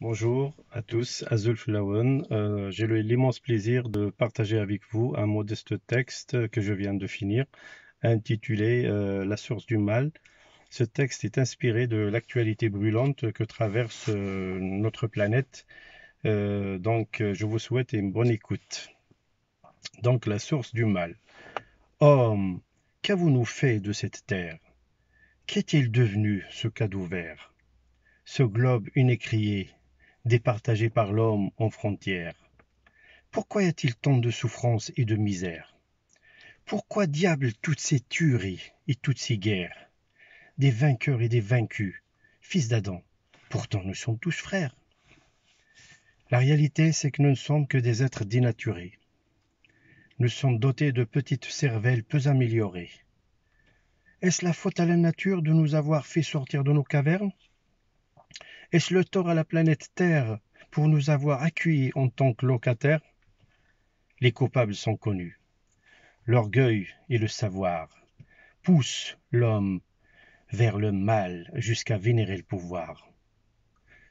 Bonjour à tous, Azul Lawen. J'ai l'immense plaisir de partager avec vous un modeste texte que je viens de finir, intitulé La source du mal. Ce texte est inspiré de l'actualité brûlante que traverse notre planète. Je vous souhaite une bonne écoute. Donc, la source du mal. Homme, qu'avons-nous fait de cette terre? Qu'est-il devenu ce cadeau vert? Ce globe inécrié, départagé par l'homme en frontières. Pourquoi y a-t-il tant de souffrance et de misère? Pourquoi diable toutes ces tueries et toutes ces guerres? Des vainqueurs et des vaincus, fils d'Adam, pourtant nous sommes tous frères. La réalité, c'est que nous ne sommes que des êtres dénaturés. Nous sommes dotés de petites cervelles peu améliorées. Est-ce la faute à la nature de nous avoir fait sortir de nos cavernes? Est-ce le tort à la planète Terre pour nous avoir accueillis en tant que locataires? Les coupables sont connus. L'orgueil et le savoir poussent l'homme vers le mal jusqu'à vénérer le pouvoir.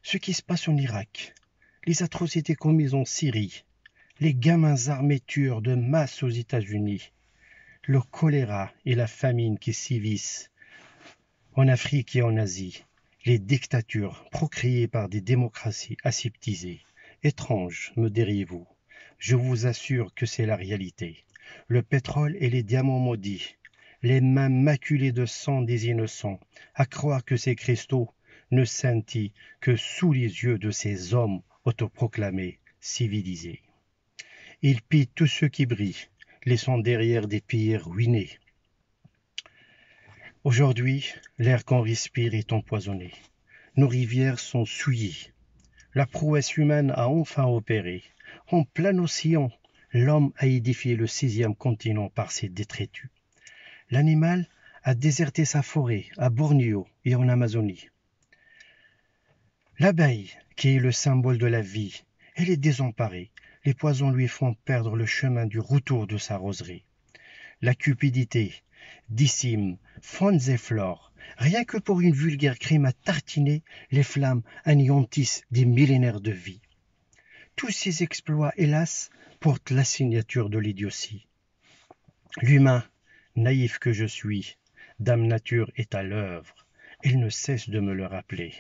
Ce qui se passe en Irak, les atrocités commises en Syrie, les gamins armés tueurs de masse aux États-Unis, le choléra et la famine qui sévissent en Afrique et en Asie, les dictatures procréées par des démocraties aseptisées. Étrange, me diriez-vous, je vous assure que c'est la réalité. Le pétrole et les diamants maudits, les mains maculées de sang des innocents, à croire que ces cristaux ne scintillent que sous les yeux de ces hommes autoproclamés civilisés. Ils pillent tous ceux qui brillent, laissant derrière des pays ruinés. Aujourd'hui, l'air qu'on respire est empoisonné. Nos rivières sont souillées. La prouesse humaine a enfin opéré. En plein océan, l'homme a édifié le 6e continent par ses détritus. L'animal a déserté sa forêt à Bornéo et en Amazonie. L'abeille, qui est le symbole de la vie, elle est désemparée. Les poisons lui font perdre le chemin du retour de sa roseraie. La cupidité décime faunes et flores. Rien que pour une vulgaire crime à tartiner, les flammes anéantissent des millénaires de vie. Tous ces exploits, hélas, portent la signature de l'idiotie. L'humain, naïf que je suis, Dame Nature est à l'œuvre. Elle ne cesse de me le rappeler.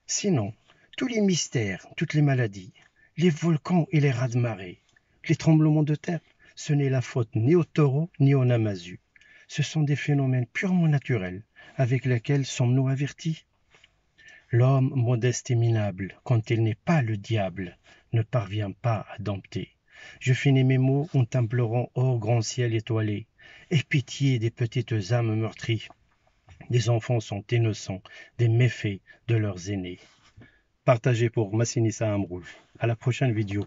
Sinon, tous les mystères, toutes les maladies, les volcans et les raz-de-marée, les tremblements de terre, ce n'est la faute ni au taureau ni au namazu. Ce sont des phénomènes purement naturels avec lesquels sommes-nous avertis. L'homme modeste et minable, quand il n'est pas le diable, ne parvient pas à dompter. Je finis mes mots en t'implorant, ô grand ciel étoilé, aie pitié des petites âmes meurtries. Des enfants sont innocents des méfaits de leurs aînés. Partagez pour Massinissa Amroul. À la prochaine vidéo.